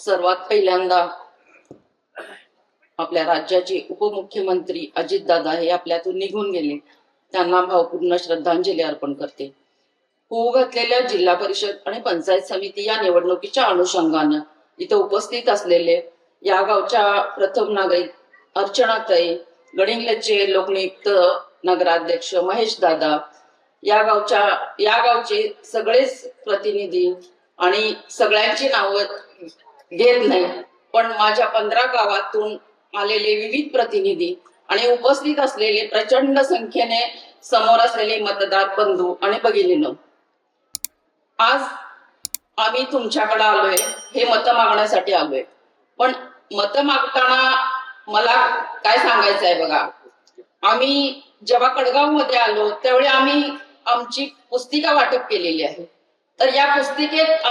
सर्वात पहिल्यांदा आपल्या राज्याचे उपमुख्यमंत्री अजितदादा हे आपल्यातून निघून गेले, त्यांना भावपूर्ण श्रद्धांजली अर्पण करते. होऊ घातलेल्या जिल्हा परिषद आणि पंचायत समिती या निवडणुकीच्या अनुषंगानं इथं उपस्थित असलेले या गावच्या प्रथम नागरिक अर्चनाताई, गडिंग्लजचे लोकनियुक्त नगराध्यक्ष महेश दादा, या गावचे सगळेच प्रतिनिधी आणि सगळ्यांची नावं घेत नाही, पण माझ्या 15 गावातून आलेले विविध प्रतिनिधी आणि उपस्थित असलेले प्रचंड संख्येने समोर असलेले मतदार बंधू आणि भगिनींनो, आज आम्ही तुमच्याकडे आलोय, हे मत मागण्यासाठी आलोय. पण मत मागताना मला काय सांगायचं आहे बघा, आम्ही जेव्हा कडगाव मध्ये आलो त्यावेळी आम्ही आमची पुस्तिका वाटप केलेली आहे. तर या पुस्तिकेत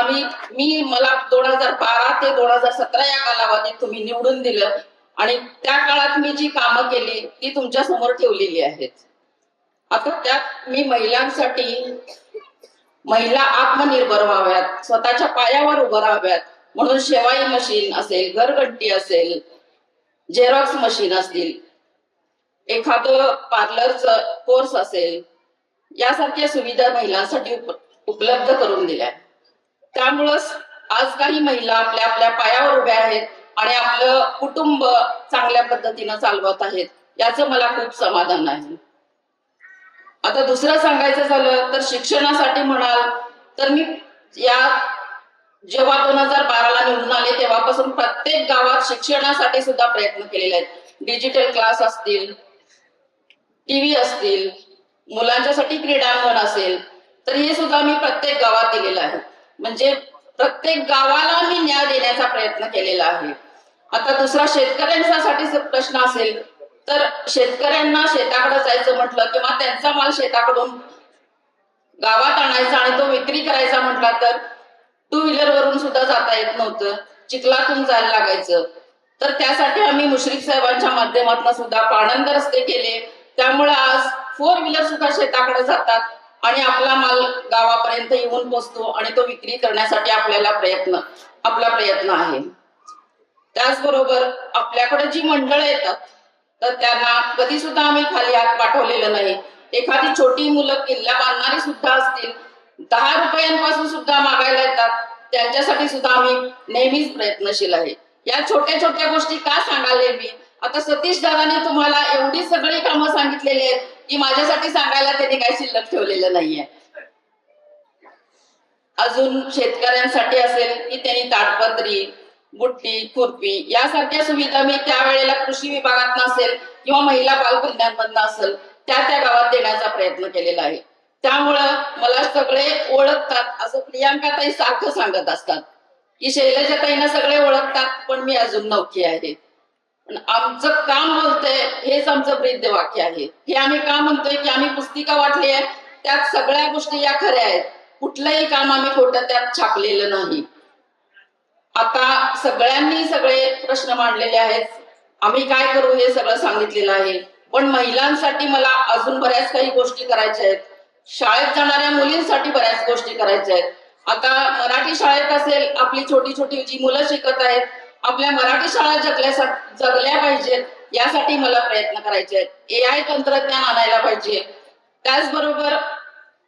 मला 2012 ते 2017 या कालावधीत तुम्ही निवडून दिलं आणि त्या काळात मी जी कामं केली ती तुमच्या समोर ठेवलेली आहेत. आता त्यात मी महिलांसाठी, महिला आत्मनिर्भर व्हाव्यात, स्वतःच्या पायावर उभं राहाव्यात म्हणून शेवाई मशीन असेल, घरघंटी असेल, झेरॉक्स मशीन असतील, एखादं पार्लरचं कोर्स असेल, यासारख्या सुविधा महिलांसाठी उपलब्ध करून दिल्या. त्यामुळंच आज काही महिला आपल्या आपल्या पायावर उभ्या आहेत आणि आपलं कुटुंब चांगल्या पद्धतीनं चालवत आहेत, याचं मला खूप समाधान आहे. आता दुसरं सांगायचं झालं तर शिक्षणासाठी म्हणाल तर मी जेव्हा 2012ला निवडून आले तेव्हापासून प्रत्येक गावात शिक्षणासाठी सुद्धा प्रयत्न केलेले आहेत. डिजिटल क्लास असतील, टीव्ही असतील, मुलांच्यासाठी क्रीडांगण असेल, तर हे सुद्धा मी प्रत्येक गावात दिलेलं आहे. म्हणजे प्रत्येक गावाला मी न्याय देण्याचा प्रयत्न केलेला आहे. आता दुसरा शेतकऱ्यांसाठी प्रश्न असेल तर शेतकऱ्यांना शेताकडे जायचं म्हटलं किंवा त्यांचा माल शेताकडून गावात आणायचा आणि तो विक्री करायचा म्हटला तर 2 व्हीलर वरून सुद्धा जाता येत नव्हतं, चिखलातून जायला लागायचं. तर त्यासाठी आम्ही मुश्रीफ साहेबांच्या माध्यमातून सुद्धा पाणंद रस्ते केले. त्यामुळे आज 4 व्हीलर सुद्धा शेताकडे जातात आणि आपला माल गावापर्यंत येऊन पोहोचतो आणि तो विक्री करण्यासाठी आपला प्रयत्न आहे. त्याचबरोबर आपल्याकडे जी मंडळं येतात तर त्यांना कधी सुद्धा आम्ही खाली हात पाठवलेलं नाही. एखादी छोटी मुलं किल्ला बांधणारी सुद्धा असतील, 10 रुपयांपासून सुद्धा मागायला येतात, त्यांच्यासाठी सुद्धा आम्ही नेहमीच प्रयत्नशील आहे. या छोट्या छोट्या गोष्टी का सांगाले मी, आता सतीश दादांनी तुम्हाला एवढी सगळी कामं सांगितलेली आहेत की माझ्यासाठी सांगायला त्यांनी काही शिल्लक ठेवलेलं नाहीये. अजून शेतकऱ्यांसाठी असेल की त्यांनी ताडपत्री, बुट्टी, खुरपी यासारख्या सुविधा मी त्यावेळेला कृषी विभागात असेल किंवा महिला बाल कल्याणमधनं असेल त्या गावात देण्याचा प्रयत्न केलेला आहे. त्यामुळं मला सगळे ओळखतात, असं प्रियांकाताई सारखं सांगत असतात की शैलजाताईंना सगळे ओळखतात पण मी अजून नवखी आहे. आमचं काम बोलतंय हेच आमचं ब्रीद वाक्य आहे. हे आम्ही का म्हणतोय की आम्ही पुस्तिका वाटली आहे, त्यात सगळ्या गोष्टी या खऱ्या आहेत, कुठलंही काम आम्ही खोटं त्यात छापलेलं नाही. आता सगळ्यांनी सगळे प्रश्न मांडलेले आहेत, आम्ही काय करू हे सगळं सांगितलेलं आहे. पण महिलांसाठी मला अजून बऱ्याच काही गोष्टी करायच्या आहेत. शाळेत जाणाऱ्या मुलींसाठी बऱ्याच गोष्टी करायच्या आहेत. आता मराठी शाळेत असेल, आपली छोटी छोटी जी मुलं शिकत आहेत, आपल्या मराठी शाळा जगल्या पाहिजेत यासाठी मला प्रयत्न करायचे आहेत. AI तंत्रज्ञान आणायला पाहिजे. त्याचबरोबर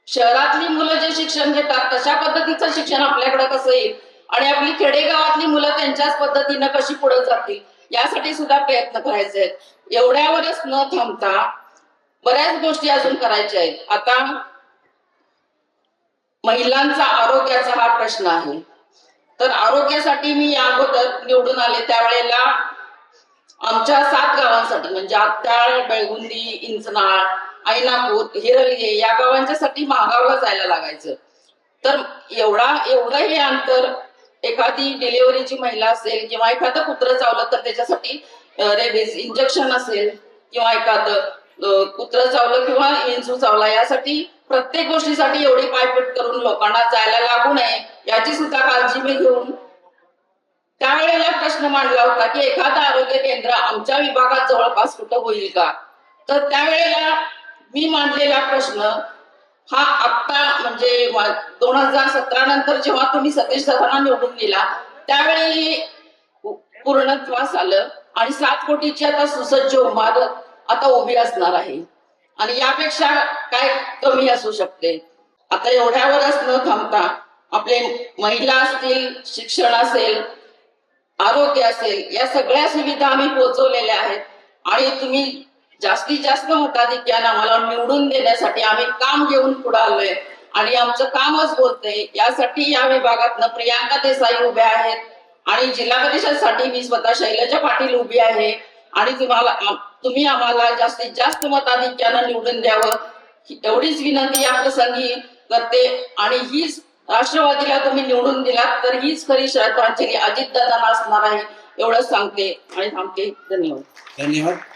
शहरातली मुलं जे शिक्षण घेतात तशा पद्धतीचं शिक्षण आपल्याकडे कसं येईल आणि आपली खेडेगावातली मुलं त्यांच्याच पद्धतीनं कशी पुढे जातील यासाठी सुद्धा प्रयत्न करायचे आहेत. एवढ्यावरच न थांबता बऱ्याच गोष्टी अजून करायच्या आहेत. आता महिलांचा आरोग्याचा हा प्रश्न आहे, तर आरोग्यासाठी मी या अगोदर निवडून आले त्यावेळेला आमच्या 7 गावांसाठी म्हणजे आत्याळ, बेळगुंदी, इंचनाळ, ऐनापूर, हिरलगे या गावांच्यासाठी महागावला जायला लागायचं. तर एवढं हे अंतर, एखादी डिलिव्हरीची महिला असेल किंवा एखादं कुत्रं चावलं तर त्याच्यासाठी रेबीज इंजेक्शन असेल किंवा एखादं कुत्रं चावलं किंवा इन्सू चावला यासाठी प्रत्येक गोष्टीसाठी एवढी पायपीट करून लोकांना जायला लागू नये याची सुद्धा काळजी मी घेऊन त्यावेळेला प्रश्न मांडला होता की एखादं आरोग्य केंद्र आमच्या विभागात जवळपास कुठं होईल का. तर त्यावेळेला मी मांडलेला प्रश्न हा आता म्हणजे 2017 नंतर जेव्हा तुम्ही सतीश दादांना निवडून दिला त्यावेळी पूर्णत्वास आलं आणि 7 कोटीची आता सुसज्ज इमारत आता उभी असणार आहे आणि यापेक्षा काय कमी असू शकते. आता एवढ्यावरच न थांबता आपले महिला असतील, शिक्षण असेल, आरोग्य असेल, या सगळ्या सुविधा आम्ही पोहोचवलेल्या आहेत आणि तुम्ही जास्तीत जास्त मताधिक्याने आम्हाला निवडून देण्यासाठी आम्ही काम घेऊन पुढे आलोय आणि आमचं कामच बोलतंय. यासाठी या विभागातनं प्रियांका देसाई उभ्या आहेत आणि जिल्हा परिषदसाठी मी स्वतः शैलजा पाटील उभी आहे आणि तुम्ही आम्हाला जास्तीत जास्त मताधिक्यानं निवडून द्यावं एवढीच विनंती या प्रसंगी करते. आणि हीच राष्ट्रवादीला तुम्ही निवडून दिलात तर हीच खरी श्रद्धांजली अजितदादांना असणार आहे एवढंच सांगते आणि थांबते. धन्यवाद. धन्यवाद.